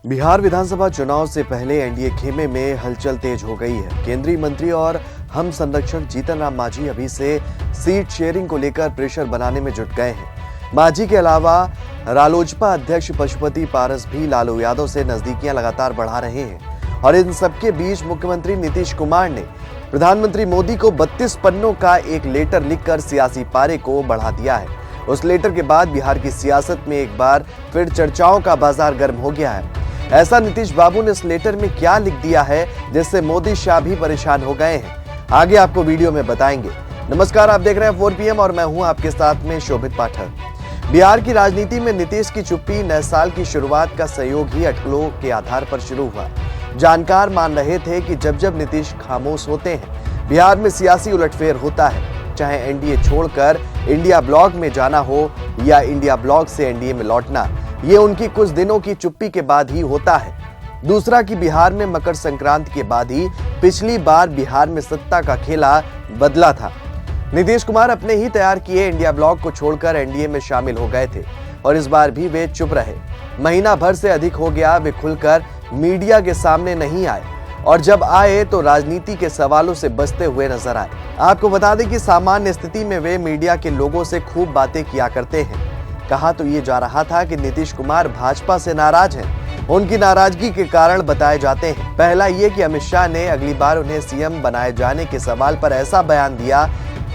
बिहार विधानसभा चुनाव से पहले एनडीए खेमे में हलचल तेज हो गई है। केंद्रीय मंत्री और हम संरक्षक जीतन राम मांझी अभी से सीट शेयरिंग को लेकर प्रेशर बनाने में जुट गए हैं। मांझी के अलावा रालोजपा अध्यक्ष पशुपति पारस भी लालू यादव से नजदीकियां लगातार बढ़ा रहे हैं और इन सबके बीच मुख्यमंत्री नीतीश कुमार ने प्रधानमंत्री मोदी को 32 पन्नों का एक लेटर लिखकर सियासी पारे को बढ़ा दिया है। उस लेटर के बाद बिहार की सियासत में एक बार फिर चर्चाओं का बाजार गर्म हो गया है। ऐसा नीतीश बाबू ने इस लेटर में क्या लिख दिया है जिससे मोदी शाह भी परेशान हो गए हैं, आगे आपको वीडियो में बताएंगे। नमस्कार, आप देख रहे हैं 4 PM और मैं हूं आपके साथ में शोभित पाठक। बिहार की राजनीति में नीतीश की चुप्पी नए साल की शुरुआत का सहयोग ही अटकलों के आधार पर शुरू हुआ। जानकार मान रहे थे कि जब जब नीतीश खामोश होते हैं बिहार में सियासी उलटफेर होता है, चाहे एनडीए छोड़कर इंडिया ब्लॉक में जाना हो या इंडिया ब्लॉक से एनडीए में लौटना, ये उनकी कुछ दिनों की चुप्पी के बाद ही होता है। दूसरा कि बिहार में मकर संक्रांति के बाद ही पिछली बार बिहार में सत्ता का खेला बदला था। नीतीश कुमार अपने ही तैयार किए इंडिया ब्लॉक को छोड़कर एनडीए में शामिल हो गए थे और इस बार भी वे चुप रहे। महीना भर से अधिक हो गया वे खुलकर मीडिया के सामने नहीं आए और जब आए तो राजनीति के सवालों से बचते हुए नजर आए। आपको बता दें कि सामान्य स्थिति में वे मीडिया के लोगों से खूब बातें किया करते हैं। कहा तो ये जा रहा था कि नीतीश कुमार भाजपा से नाराज हैं। उनकी नाराजगी के कारण बताए जाते हैं। पहला ये कि अमित शाह ने अगली बार उन्हें सीएम बनाए जाने के सवाल पर ऐसा बयान दिया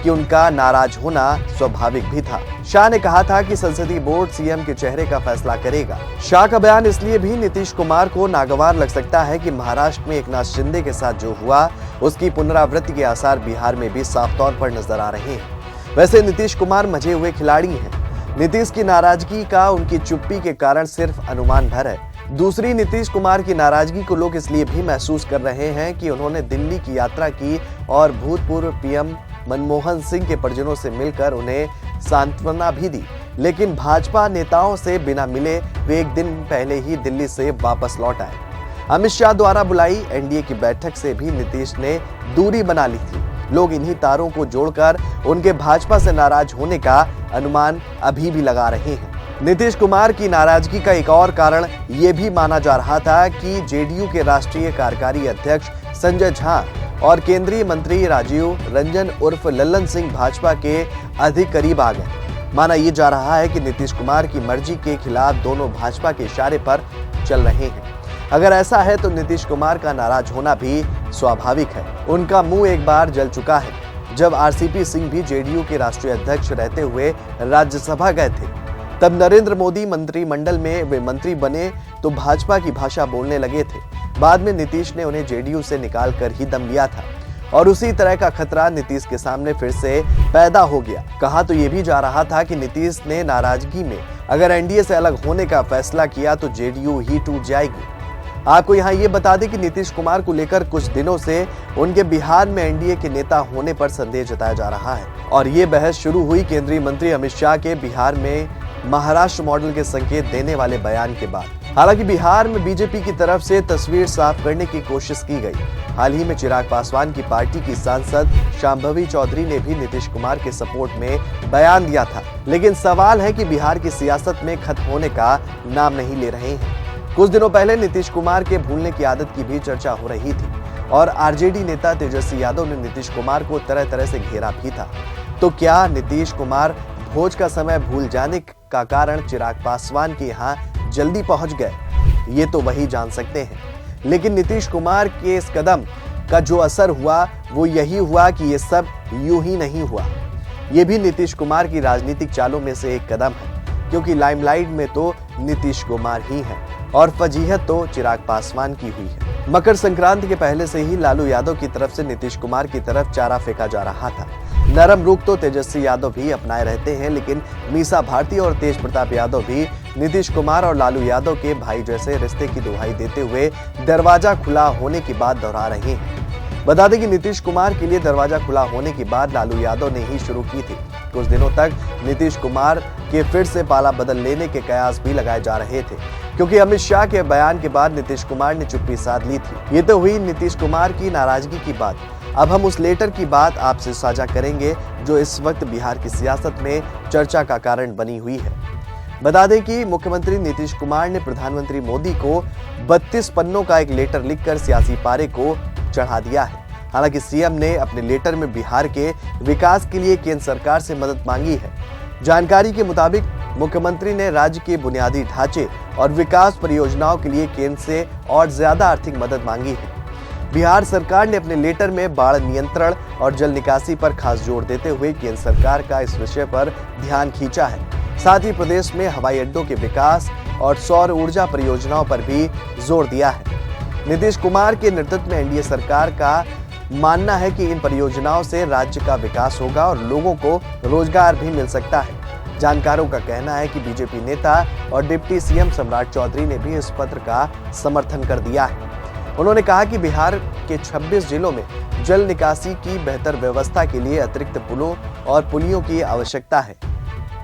कि उनका नाराज होना स्वाभाविक भी था। शाह ने कहा था कि संसदीय बोर्ड सीएम के चेहरे का फैसला करेगा। शाह का बयान इसलिए भी नीतीश कुमार को नागवार लग सकता है कि महाराष्ट्र में एकनाथ शिंदे के साथ जो हुआ उसकी पुनरावृत्ति के आसार बिहार में भी साफ तौर पर नजर आ रहे हैं। वैसे नीतीश कुमार मजे हुए खिलाड़ी हैं। नीतीश की नाराजगी का उनकी चुप्पी के कारण सिर्फ अनुमान भर है। दूसरी, नीतीश कुमार की नाराजगी को लोग इसलिए भी महसूस कर रहे हैं कि उन्होंने दिल्ली की यात्रा की और भूतपूर्व पीएम मनमोहन सिंह के परिजनों से मिलकर उन्हें सांत्वना भी दी, लेकिन भाजपा नेताओं से बिना मिले वे एक दिन पहले ही दिल्ली से वापस लौट आए। अमित शाह द्वारा बुलाई एनडीए की बैठक से भी नीतीश ने दूरी बना ली थी। लोग इन्हीं तारों को जोड़कर उनके भाजपा से नाराज होने का अनुमान अभी भी लगा रहे हैं। नीतीश कुमार की नाराजगी का एक और कारण ये भी माना जा रहा था कि जेडीयू के राष्ट्रीय कार्यकारी अध्यक्ष संजय झा और केंद्रीय मंत्री राजीव रंजन उर्फ लल्लन सिंह भाजपा के अधिक करीब आ गए। माना यह जा रहा है कि नीतीश कुमार की मर्जी के खिलाफ दोनों भाजपा के इशारे पर चल रहे हैं। अगर ऐसा है तो नीतीश कुमार का नाराज होना भी स्वाभाविक है। उनका मुंह एक बार जल चुका है। जब आरसीपी सिंह भी जेडीयू के राष्ट्रीय अध्यक्ष रहते हुए राज्यसभा गए थे, तब नरेंद्र मोदी मंत्रिमंडल में वे मंत्री बने तो भाजपा की भाषा बोलने लगे थे। बाद में नीतीश ने उन्हें जेडीयू से निकाल कर ही दम लिया था और उसी तरह का खतरा नीतीश के सामने फिर से पैदा हो गया। कहा तो ये भी जा रहा था कि नीतीश ने नाराजगी में अगर एनडीए से अलग होने का फैसला किया तो जेडीयू ही टूट जाएगी। आपको यहाँ ये बता दें कि नीतीश कुमार को लेकर कुछ दिनों से उनके बिहार में एनडीए के नेता होने पर संदेह जताया जा रहा है और ये बहस शुरू हुई केंद्रीय मंत्री अमित शाह के बिहार में महाराष्ट्र मॉडल के संकेत देने वाले बयान के बाद। हालांकि बिहार में बीजेपी की तरफ से तस्वीर साफ करने की कोशिश की गई। हाल ही में चिराग पासवान की पार्टी की सांसद शांभवी चौधरी ने भी नीतीश कुमार के सपोर्ट में बयान दिया था, लेकिन सवाल है कि बिहार की सियासत में खत्म होने का नाम नहीं ले रहे हैं। कुछ दिनों पहले नीतीश कुमार के भूलने की आदत की भी चर्चा हो रही थी और आरजेडी नेता तेजस्वी यादव ने नीतीश कुमार को तरह तरह से घेरा भी था। तो क्या नीतीश कुमार भोज का समय भूल जाने का कारण चिराग पासवान के यहाँ जल्दी पहुंच गए? ये तो वही जान सकते हैं। लेकिन नीतीश कुमार के इस कदम का जो असर हुआ वो यही हुआ कि ये सब यूं ही नहीं हुआ। ये भी नीतीश कुमार की राजनीतिक चालों में से एक कदम है, क्योंकि लाइमलाइट में तो नीतीश कुमार ही हैं और फजीहत तो चिराग पासवान की हुई है। मकर संक्रांति के पहले से ही लालू यादव की तरफ से नीतीश कुमार की तरफ चारा फेंका जा रहा था। नरम रुख तो तेजस्वी यादव भी अपनाए रहते हैं, लेकिन मीसा भारती और तेज प्रताप यादव भी नीतीश कुमार और लालू यादव के भाई जैसे रिश्ते की दुहाई देते हुए दरवाजा खुला होने की बात दोहरा रहे हैं। बता दें कि नीतीश कुमार के लिए दरवाजा खुला होने की बात लालू यादव ने ही शुरू की थी। कुछ दिनों तक नीतीश कुमार के फिर से पाला बदल लेने के कयास भी लगाए जा रहे थे, क्योंकि अमित शाह के बयान के बाद नीतीश कुमार ने चुप्पी साध ली थी। ये तो हुई नीतीश कुमार की नाराजगी की बात। अब हम उस लेटर की बात आपसे साझा करेंगे जो इस वक्त बिहार की सियासत में चर्चा का कारण बनी हुई है। बता दें कि मुख्यमंत्री नीतीश कुमार ने प्रधानमंत्री मोदी को 32 पन्नों का एक लेटर लिखकर सियासी पारे को चढ़ा दिया है। हालांकि सीएम ने अपने लेटर में बिहार के विकास के लिए केंद्र सरकार से मदद मांगी है। जानकारी के मुताबिक मुख्यमंत्री ने राज्य के बुनियादी ढांचे और विकास परियोजनाओं के लिए केंद्र से और ज्यादा आर्थिक मदद मांगी है। बिहार सरकार ने अपने लेटर में बाढ़ नियंत्रण और जल निकासी पर खास जोर देते हुए केंद्र सरकार का इस विषय पर ध्यान खींचा है। साथ ही प्रदेश में हवाई अड्डों के विकास और सौर ऊर्जा परियोजनाओं पर भी जोर दिया है। नीतीश कुमार के नेतृत्व में एनडीए सरकार का मानना है कि इन परियोजनाओं से राज्य का विकास होगा और लोगों को रोजगार भी मिल सकता है। जानकारों का कहना है कि बीजेपी नेता और डिप्टी सीएम सम्राट चौधरी ने भी इस पत्र का समर्थन कर दिया है। उन्होंने कहा कि बिहार के 26 जिलों में जल निकासी की बेहतर व्यवस्था के लिए अतिरिक्त पुलों और पुलियों की आवश्यकता है।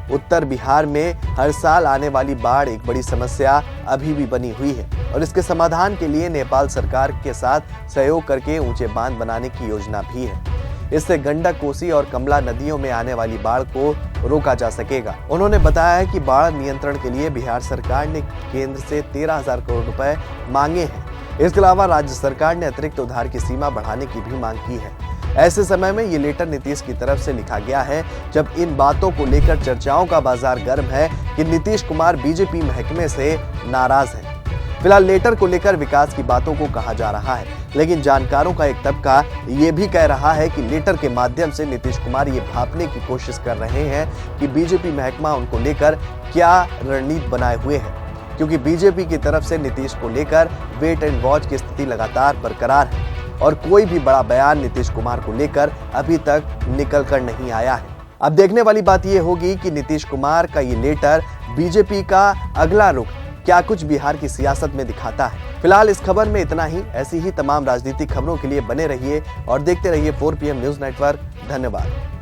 उत्तर बिहार में हर साल आने वाली बाढ़ एक बड़ी समस्या अभी भी बनी हुई है और इसके समाधान के लिए नेपाल सरकार के साथ सहयोग करके ऊंचे बांध बनाने की योजना भी है। इससे गंडक, कोसी और कमला नदियों में आने वाली बाढ़ को रोका जा सकेगा। उन्होंने बताया है कि बाढ़ नियंत्रण के लिए बिहार सरकार ने केंद्र से 13,000 करोड़ रुपए मांगे हैं। इसके अलावा राज्य सरकार ने अतिरिक्त उधार की सीमा बढ़ाने की भी मांग की है। ऐसे समय में ये लेटर नीतीश की तरफ से लिखा गया है जब इन बातों को लेकर चर्चाओं का बाजार गर्म है कि नीतीश कुमार बीजेपी महकमे से नाराज हैं। फिलहाल लेटर को लेकर विकास की बातों को कहा जा रहा है, लेकिन जानकारों का एक तबका ये भी कह रहा है कि लेटर के माध्यम से नीतीश कुमार ये भांपने की कोशिश कर रहे हैं कि बीजेपी महकमा उनको लेकर क्या रणनीति बनाए हुए है, क्योंकि बीजेपी की तरफ से नीतीश को लेकर वेट एंड वॉच की स्थिति लगातार बरकरार है और कोई भी बड़ा बयान नीतीश कुमार को लेकर अभी तक निकल कर नहीं आया है। अब देखने वाली बात यह होगी कि नीतीश कुमार का ये लेटर बीजेपी का अगला रुख क्या कुछ बिहार की सियासत में दिखाता है। फिलहाल इस खबर में इतना ही। ऐसी ही तमाम राजनीतिक खबरों के लिए बने रहिए और देखते रहिए 4 PM न्यूज नेटवर्क। धन्यवाद।